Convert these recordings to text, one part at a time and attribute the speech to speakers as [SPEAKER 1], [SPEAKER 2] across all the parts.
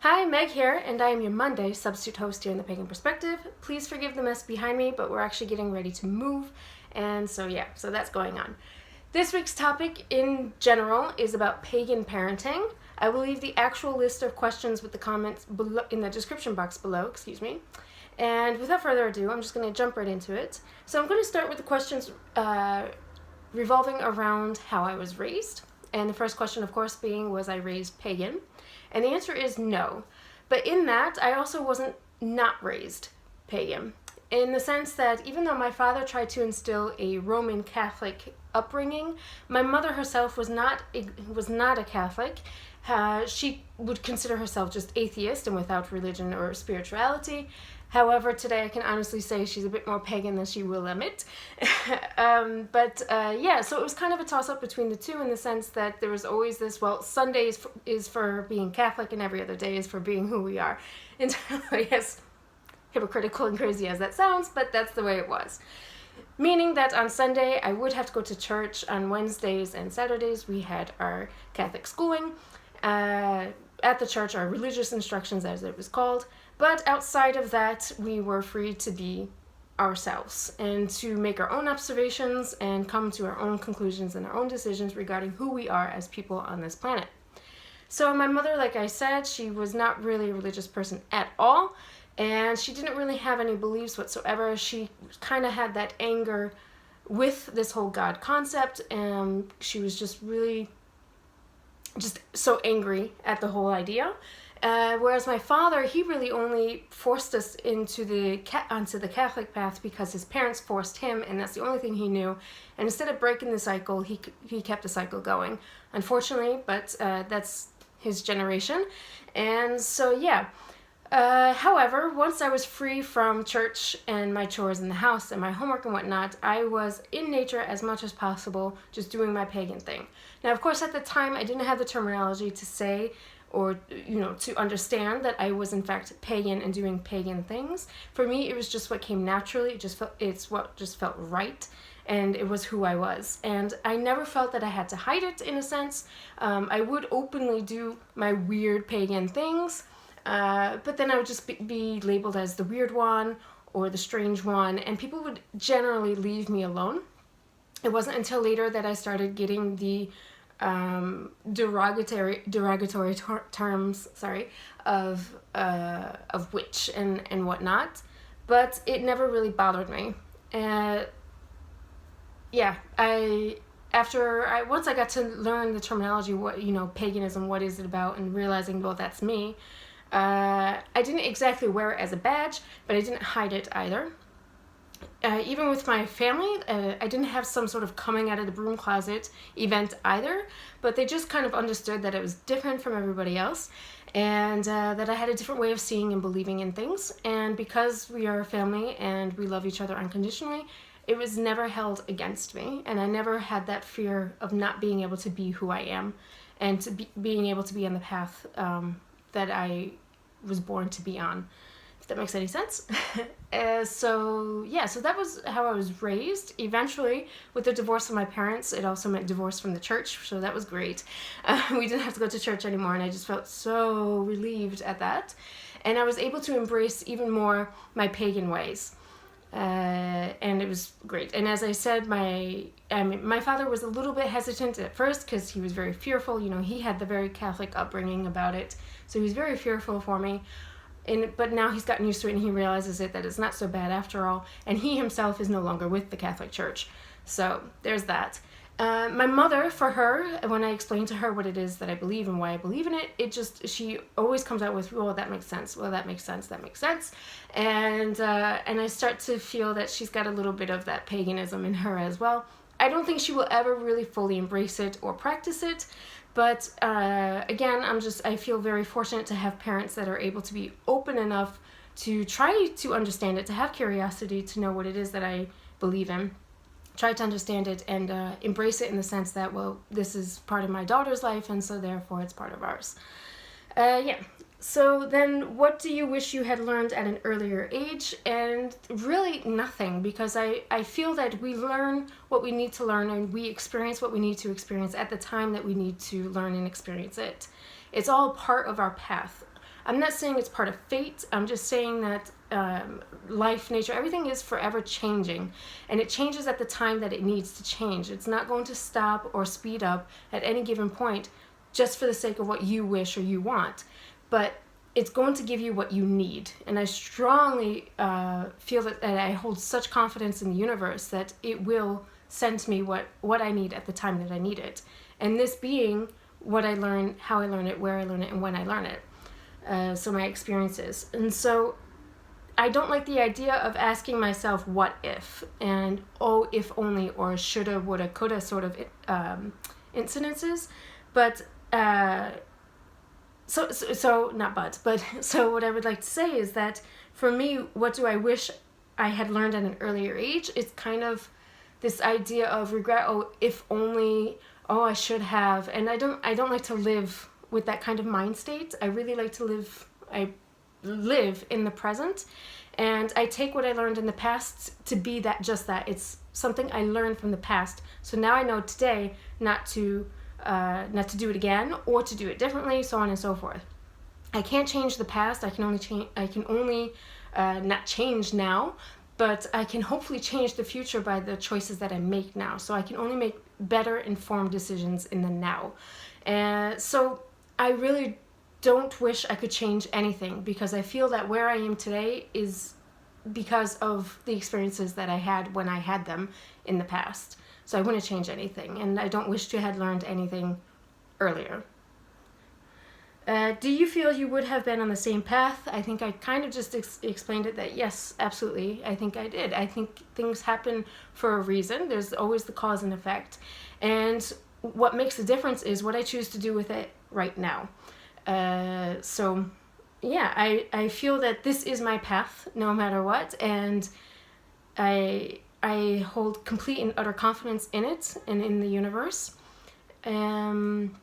[SPEAKER 1] Hi, Meg here, and I am your Monday substitute host here in the Pagan Perspective. Please forgive the mess behind me, but we're actually getting ready to move, and so that's going on. This week's topic in general is about pagan parenting. I will leave the actual list of questions with the comments below, in the description box below, And without further ado, I'm just going to jump right into it. So I'm going to start with the questions revolving around how I was raised. And the first question, of course, being, was I raised pagan? And the answer is no. But in that, I also wasn't not raised pagan. In the sense that even though my father tried to instill a Roman Catholic upbringing, my mother herself was not a Catholic. She would consider herself just atheist and without religion or spirituality. However, today I can honestly say she's a bit more pagan than she will admit. So it was kind of a toss-up between the two in the sense that there was always this, well, Sunday is for being Catholic and every other day is for being who we are. Entirely as hypocritical and crazy as that sounds, but that's the way it was. Meaning that on Sunday I would have to go to church. On Wednesdays and Saturdays we had our Catholic schooling. At the church, our religious instructions, as it was called. But outside of that, we were free to be ourselves and to make our own observations and come to our own conclusions and our own decisions regarding who we are as people on this planet. So my mother, like I said, she was not really a religious person at all, and she didn't really have any beliefs whatsoever. She kind of had that anger with this whole God concept, and she was just so angry at the whole idea. Whereas my father, he really only forced us onto the Catholic path because his parents forced him, and that's the only thing he knew. And instead of breaking the cycle, he kept the cycle going. Unfortunately, but that's his generation. And so, however, once I was free from church and my chores in the house and my homework and whatnot, I was in nature as much as possible, just doing my pagan thing. Now, of course, at the time, I didn't have the terminology to say or, to understand that I was in fact pagan and doing pagan things. For me, it was just what came naturally. It's what just felt right, and it was who I was. And I never felt that I had to hide it, in a sense. I would openly do my weird pagan things, but then I would just be labeled as the weird one or the strange one, and people would generally leave me alone. It wasn't until later that I started getting the derogatory terms, of witch and whatnot, but it never really bothered me. Once I got to learn the terminology, what paganism, what is it about, and realizing, well, that's me. I didn't exactly wear it as a badge, but I didn't hide it either. Even with my family, I didn't have some sort of coming out of the broom closet event either, but they just kind of understood that it was different from everybody else, and that I had a different way of seeing and believing in things. And because we are a family and we love each other unconditionally, it was never held against me, and I never had that fear of not being able to be who I am and being able to be on the path that I was born to be on. If that makes any sense. So that was how I was raised. Eventually, with the divorce of my parents, it also meant divorce from the church, so that was great. We didn't have to go to church anymore, and I just felt so relieved at that. And I was able to embrace even more my pagan ways. And it was great. And as I said, my father was a little bit hesitant at first because he was very fearful. He had the very Catholic upbringing about it, so he was very fearful for me. But now he's gotten used to it, and he realizes that it's not so bad after all. And he himself is no longer with the Catholic Church. So there's that. My mother, for her, when I explain to her what it is that I believe and why I believe in it, she always comes out with, well, that makes sense. Well, that makes sense. That makes sense. And I start to feel that she's got a little bit of that paganism in her as well. I don't think she will ever really fully embrace it or practice it. But again, I feel very fortunate to have parents that are able to be open enough to try to understand it, to have curiosity, to know what it is that I believe in, try to understand it, and embrace it in the sense that, well, this is part of my daughter's life, and so therefore it's part of ours. So then what do you wish you had learned at an earlier age? And really nothing, because I feel that we learn what we need to learn and we experience what we need to experience at the time that we need to learn and experience it. It's all part of our path. I'm not saying it's part of fate. I'm just saying that life, nature, everything is forever changing, and it changes at the time that it needs to change. It's not going to stop or speed up at any given point just for the sake of what you wish or you want, but it's going to give you what you need. And I strongly feel that I hold such confidence in the universe that it will send me what I need at the time that I need it. And this being what I learn, how I learn it, where I learn it, and when I learn it. So my experiences. And so I don't like the idea of asking myself what if, and oh, if only, or shoulda, woulda, coulda sort of incidences. But so what I would like to say is that for me, what do I wish I had learned at an earlier age? It's kind of this idea of regret. Oh, if only. Oh, I should have. And I don't like to live with that kind of mind state. I really like to live. I live in the present, and I take what I learned in the past to be that, just that. It's something I learned from the past. So now I know today not to do it again or to do it differently, so on and so forth. I can't change the past. I can only not change now, but I can hopefully change the future by the choices that I make now. So I can only make better informed decisions in the now. And so I really don't wish I could change anything, because I feel that where I am today is because of the experiences that I had when I had them in the past. So I wouldn't change anything, and I don't wish to have learned anything earlier. Do you feel you would have been on the same path? I think I kind of just explained it, that yes, absolutely, I think I did. I think things happen for a reason. There's always the cause and effect. And what makes the difference is what I choose to do with it right now. So yeah, I feel that this is my path no matter what, and I hold complete and utter confidence in it and in the universe. And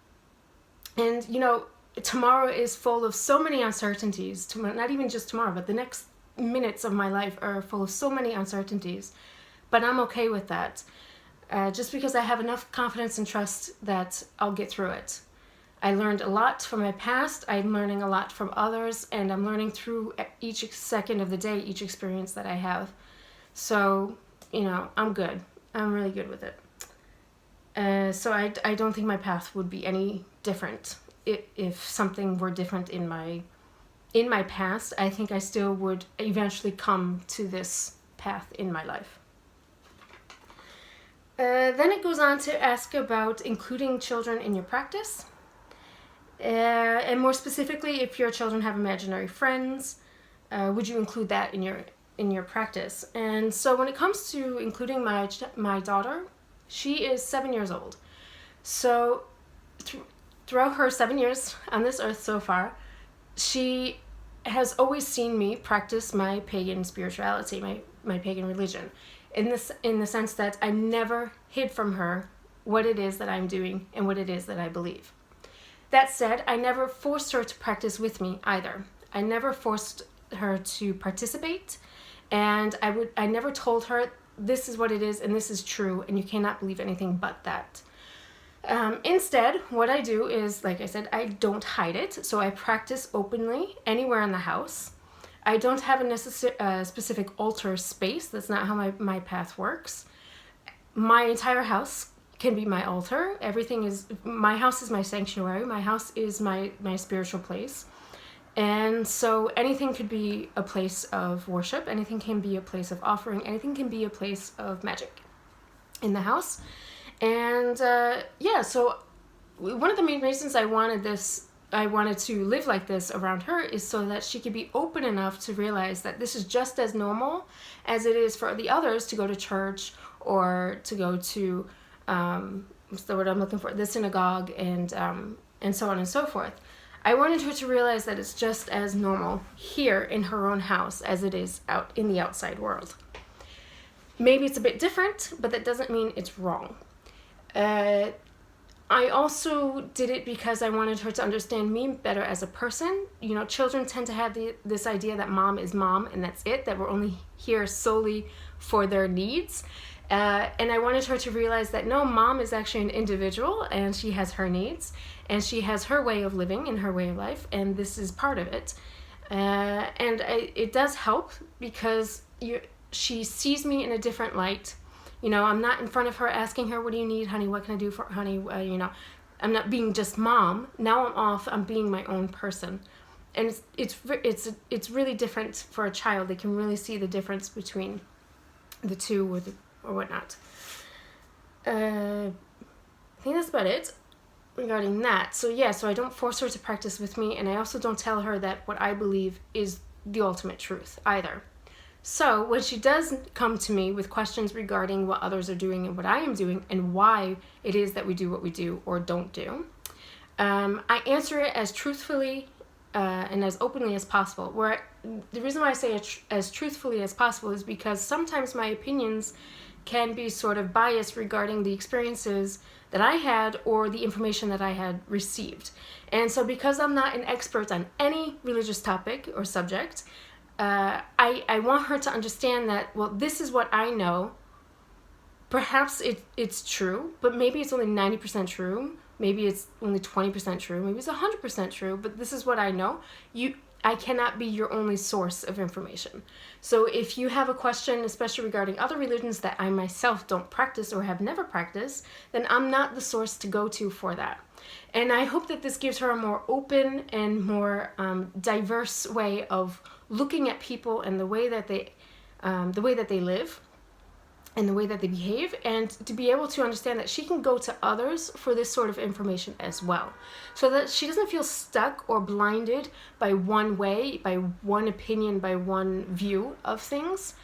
[SPEAKER 1] you know, tomorrow is full of so many uncertainties. Not even just tomorrow, but the next minutes of my life are full of so many uncertainties. But I'm okay with that, just because I have enough confidence and trust that I'll get through it. I learned a lot from my past. I'm learning a lot from others, and I'm learning through each second of the day, each experience that I have. So, you know, I'm good. I'm really good with it. So I don't think my path would be any different. If something were different in my past, I think I still would eventually come to this path in my life. Then it goes on to ask about including children in your practice. And more specifically, if your children have imaginary friends, would you include that in your practice? And so when it comes to including my daughter, she is 7 years old. So throughout her 7 years on this earth so far, she has always seen me practice my pagan spirituality, my pagan religion, in the sense that I never hid from her what it is that I'm doing and what it is that I believe. That said, I never forced her to practice with me either. I never forced her to participate, and I never told her this is what it is and this is true and you cannot believe anything but that. Instead, what I do is, like I said, I don't hide it. So I practice openly anywhere in the house. I don't have a specific altar space. That's not how my path works. My entire house can be my altar. My house is my sanctuary. My house is my spiritual place. And so anything could be a place of worship. Anything can be a place of offering. Anything can be a place of magic in the house. And so one of the main reasons I wanted to live like this around her is so that she could be open enough to realize that this is just as normal as it is for the others to go to church or to go to what's the word I'm looking for? The synagogue and so on and so forth. I wanted her to realize that it's just as normal here in her own house as it is out in the outside world. Maybe it's a bit different, but that doesn't mean it's wrong. I also did it because I wanted her to understand me better as a person. You know, children tend to have this idea that mom is mom and that's it, that we're only here solely for their needs. And I wanted her to realize that no, mom is actually an individual, and she has her needs, and she has her way of living and her way of life, and this is part of it. It does help because she sees me in a different light. I'm not in front of her asking her, what do you need, honey? What can I do for honey? I'm not being just mom. Now I'm being my own person. And it's really different for a child. They can really see the difference between the two or whatnot. I think that's about it regarding that. So I don't force her to practice with me, and I also don't tell her that what I believe is the ultimate truth either. So when she does come to me with questions regarding what others are doing and what I am doing and why it is that we do what we do or don't do, I answer it as truthfully and as openly as possible. The reason why I say as truthfully as possible is because sometimes my opinions can be sort of biased regarding the experiences that I had or the information that I had received. And so because I'm not an expert on any religious topic or subject, I want her to understand that, well, this is what I know. Perhaps it's true, but maybe it's only 90% true. Maybe it's only 20% true. Maybe it's 100% true, but this is what I know. I cannot be your only source of information. So if you have a question, especially regarding other religions that I myself don't practice or have never practiced, then I'm not the source to go to for that. And I hope that this gives her a more open and more diverse way of looking at people and the way that they live and the way that they behave, and to be able to understand that she can go to others for this sort of information as well, so that she doesn't feel stuck or blinded by one way, by one opinion, by one view of things,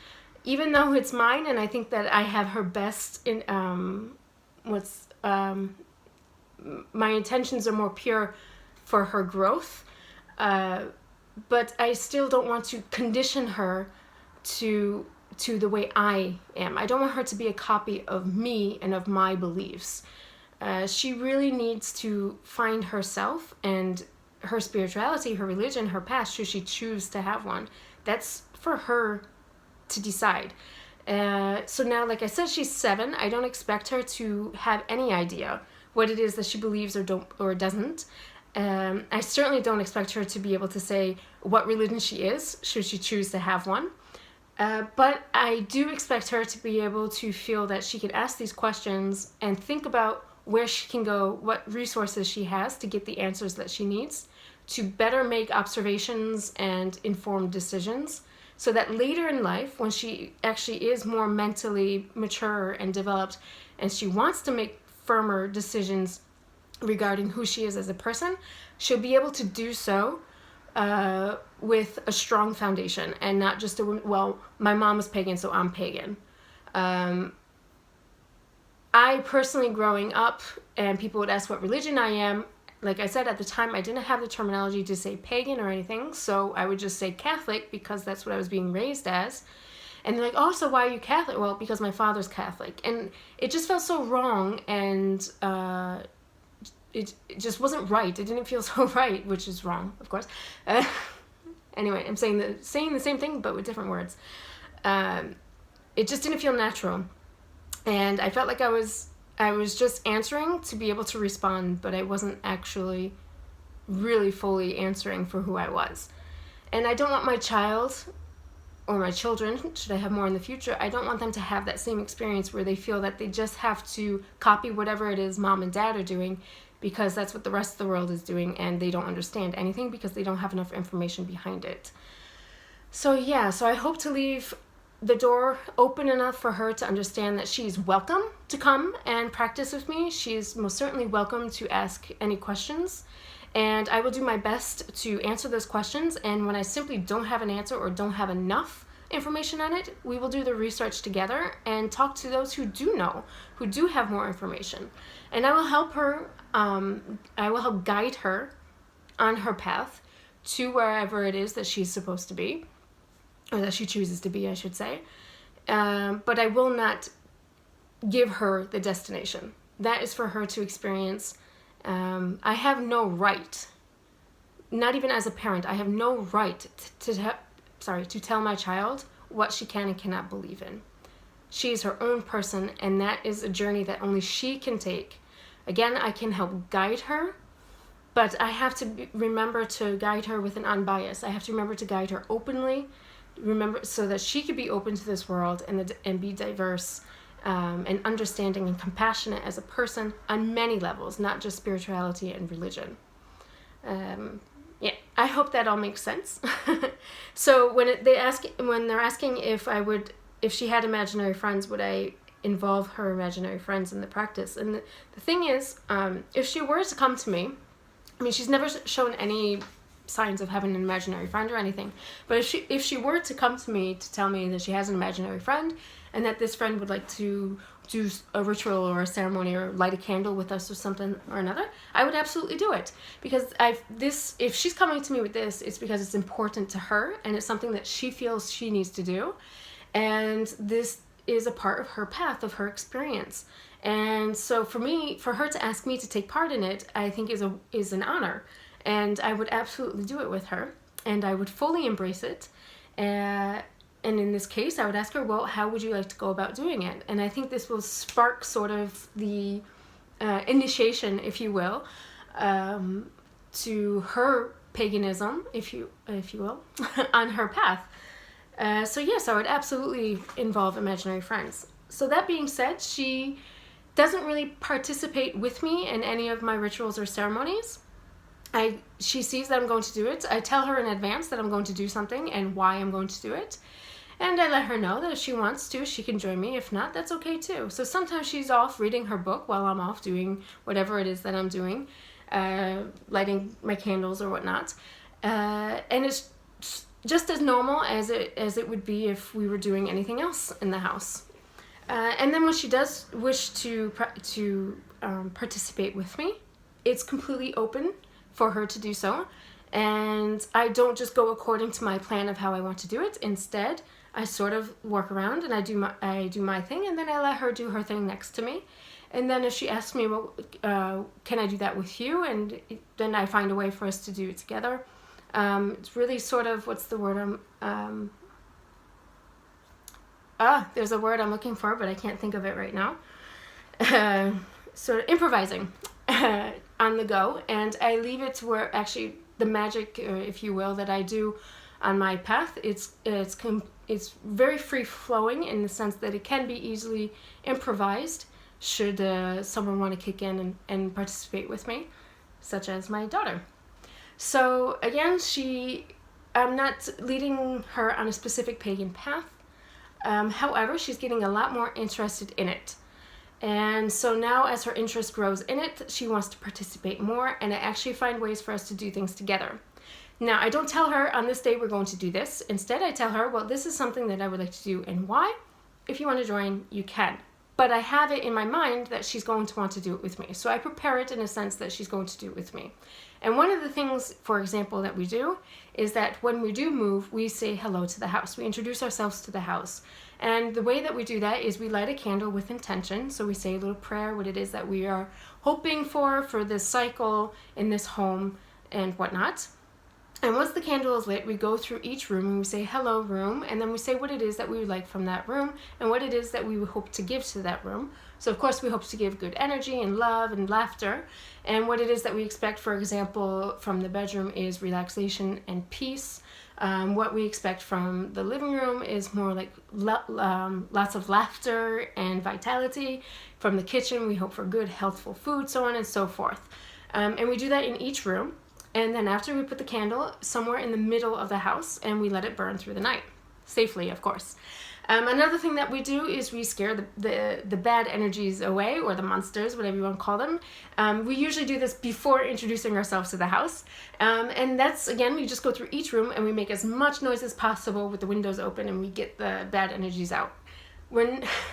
[SPEAKER 1] even though it's mine. And I think that I have her best in my intentions are more pure for her growth, but I still don't want to condition her to the way I am. I don't want her to be a copy of me and of my beliefs. She really needs to find herself and her spirituality, her religion, her past, should she choose to have one. That's for her to decide. So now, like I said, she's 7. I don't expect her to have any idea what it is that she believes or doesn't. I certainly don't expect her to be able to say what religion she is, should she choose to have one. But I do expect her to be able to feel that she can ask these questions and think about where she can go, what resources she has to get the answers that she needs to better make observations and informed decisions, so that later in life, when she actually is more mentally mature and developed and she wants to make firmer decisions regarding who she is as a person, she'll be able to do so with a strong foundation, and not just my mom was pagan, so I'm pagan. I personally, growing up, and people would ask what religion I am, like I said, at the time I didn't have the terminology to say pagan or anything, so I would just say Catholic because that's what I was being raised as. And they're like, oh, so why are you Catholic? Well, because my father's Catholic. And it just felt so wrong, and it just wasn't right. It didn't feel so right, which is wrong, of course. Anyway, I'm saying the same thing, but with different words. It just didn't feel natural. And I felt like I was just answering to be able to respond, but I wasn't actually really fully answering for who I was. And I don't want my child, or my children, should I have more in the future, I don't want them to have that same experience where they feel that they just have to copy whatever it is mom and dad are doing because that's what the rest of the world is doing, and they don't understand anything because they don't have enough information behind it. So I hope to leave the door open enough for her to understand that she's welcome to come and practice with me. She's most certainly welcome to ask any questions, and I will do my best to answer those questions. And when I simply don't have an answer or don't have enough information on it, we will do the research together and talk to those who do know, who do have more information. And I will help her, I will help guide her on her path to wherever it is that she's supposed to be, or that she chooses to be, I should say. But I will not give her the destination. That is for her to experience. I have no right, not even as a parent, I have no right to tell my child what she can and cannot believe in. She's her own person, and that is a journey that only she can take. Again, I can help guide her, but I have to remember to guide her with an unbiased. I have to remember to guide her openly, remember so that she could be open to this world and be diverse and understanding and compassionate as a person on many levels, not just spirituality and religion. Yeah, I hope that all makes sense. So when they're asking if she had imaginary friends, would I involve her imaginary friends in the practice? And the thing is, if she were to come to me, I mean, she's never shown any signs of having an imaginary friend or anything, but if she were to come to me to tell me that she has an imaginary friend and that this friend would like to do a ritual or a ceremony or light a candle with us or something or another, I would absolutely do it, because if she's coming to me with this, it's because it's important to her and it's something that she feels she needs to do, and this is a part of her path, of her experience. And so for her to ask me to take part in it, I think is an honor, and I would absolutely do it with her, and I would fully embrace it. And in this case, I would ask her, well, how would you like to go about doing it? And I think this will spark sort of the initiation, if you will, to her paganism, if you will, on her path. So yes, I would absolutely involve imaginary friends. So that being said, she doesn't really participate with me in any of my rituals or ceremonies. She sees that I'm going to do it. I tell her in advance that I'm going to do something and why I'm going to do it. And I let her know that if she wants to, she can join me. If not, that's okay too. So sometimes she's off reading her book while I'm off doing whatever it is that I'm doing, lighting my candles or whatnot. And it's just as normal as it would be if we were doing anything else in the house. And then when she does wish to participate with me, it's completely open for her to do so. And I don't just go according to my plan of how I want to do it. Instead, I sort of work around and I do my thing, and then I let her do her thing next to me. And then if she asks me, well, can I do that with you? And then I find a way for us to do it together. It's really sort of, what's the word there's a word I'm looking for, but I can't think of it right now. Sort of improvising on the go, and I leave it to where actually the magic, if you will, that I do on my path, it's very free flowing in the sense that it can be easily improvised should someone want to kick in and participate with me, such as my daughter. So again, I'm not leading her on a specific pagan path. However, she's getting a lot more interested in it. And so now as her interest grows in it, she wants to participate more, and I actually find ways for us to do things together. Now, I don't tell her on this day we're going to do this. Instead, I tell her, well, this is something that I would like to do, and why? If you want to join, you can. But I have it in my mind that she's going to want to do it with me. So I prepare it in a sense that she's going to do it with me. And one of the things, for example, that we do is that when we do move, we say hello to the house. We introduce ourselves to the house. And the way that we do that is we light a candle with intention. So we say a little prayer, what it is that we are hoping for this cycle in this home and whatnot. And once the candle is lit, we go through each room and we say, hello room, and then we say what it is that we would like from that room and what it is that we would hope to give to that room. So of course we hope to give good energy and love and laughter, and what it is that we expect, for example, from the bedroom is relaxation and peace. What we expect from the living room is more like lots of laughter and vitality. From the kitchen, we hope for good, healthful food, so on and so forth. And we do that in each room. And then after we put the candle somewhere in the middle of the house and we let it burn through the night. Safely, of course. Another thing that we do is we scare the bad energies away, or the monsters, whatever you want to call them. We usually do this before introducing ourselves to the house. And that's, again, we just go through each room and we make as much noise as possible with the windows open and we get the bad energies out.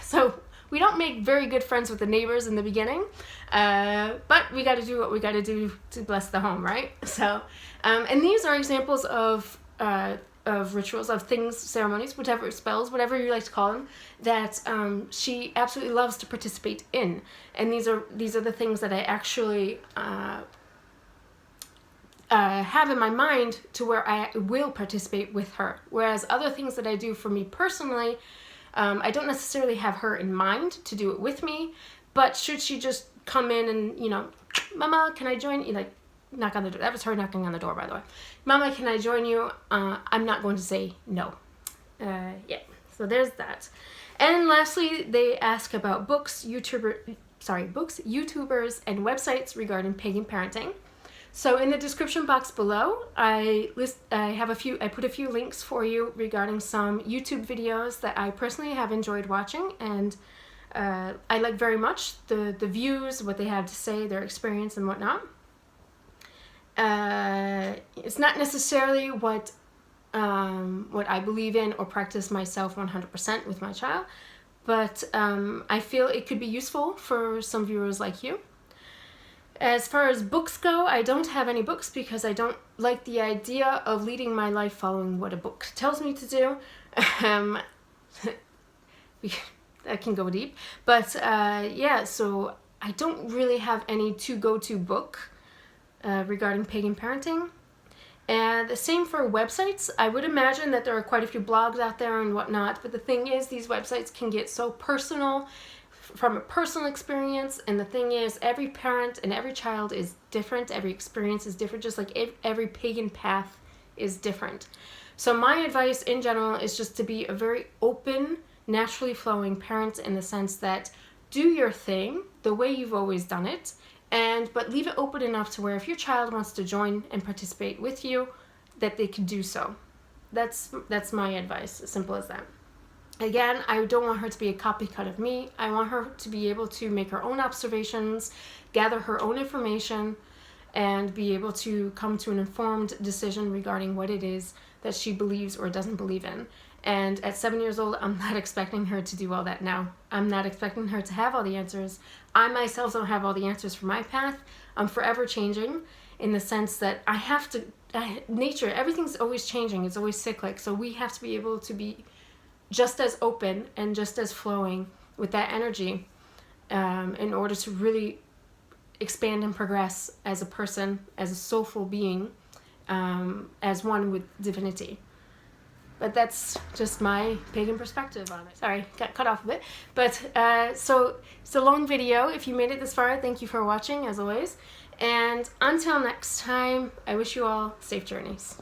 [SPEAKER 1] So we don't make very good friends with the neighbors in the beginning, but we got to do what we got to do to bless the home, right? So, and these are examples of rituals, of things, ceremonies, whatever, spells, whatever you like to call them, that she absolutely loves to participate in. And these are the things that I actually have in my mind to where I will participate with her. Whereas other things that I do for me personally, I don't necessarily have her in mind to do it with me, but should she just come in and, you know, Mama, can I join you? Like, knock on the door. That was her knocking on the door, by the way. Mama, can I join you? I'm not going to say no. Yeah, so there's that. And lastly, they ask about books, YouTubers, and websites regarding pagan parenting. So in the description box below, I put a few links for you regarding some YouTube videos that I personally have enjoyed watching, and I like very much the views, what they have to say, their experience and whatnot. It's not necessarily what I believe in or practice myself 100% with my child, but I feel it could be useful for some viewers like you. As far as books go, I don't have any books because I don't like the idea of leading my life following what a book tells me to do. That can go deep, but yeah, so I don't really have any go-to book regarding pagan parenting. And the same for websites. I would imagine that there are quite a few blogs out there and whatnot, but the thing is, these websites can get so personal from a personal experience, and the thing is, every parent and every child is different, every experience is different, just like every pagan path is different. So my advice in general is just to be a very open, naturally flowing parent, in the sense that do your thing the way you've always done it, but leave it open enough to where if your child wants to join and participate with you, that they can do so. That's my advice, as simple as that. Again, I don't want her to be a copycat of me. I want her to be able to make her own observations, gather her own information, and be able to come to an informed decision regarding what it is that she believes or doesn't believe in. And at 7 years old, I'm not expecting her to do all that now. I'm not expecting her to have all the answers. I myself don't have all the answers for my path. I'm forever changing, in the sense that I have to, nature, everything's always changing. It's always cyclic. So we have to be able to be just as open and just as flowing with that energy in order to really expand and progress as a person, as a soulful being, as one with divinity. But that's just my pagan perspective on it. Sorry, got cut off a bit. But so it's a long video. If you made it this far, thank you for watching, as always. And until next time, I wish you all safe journeys.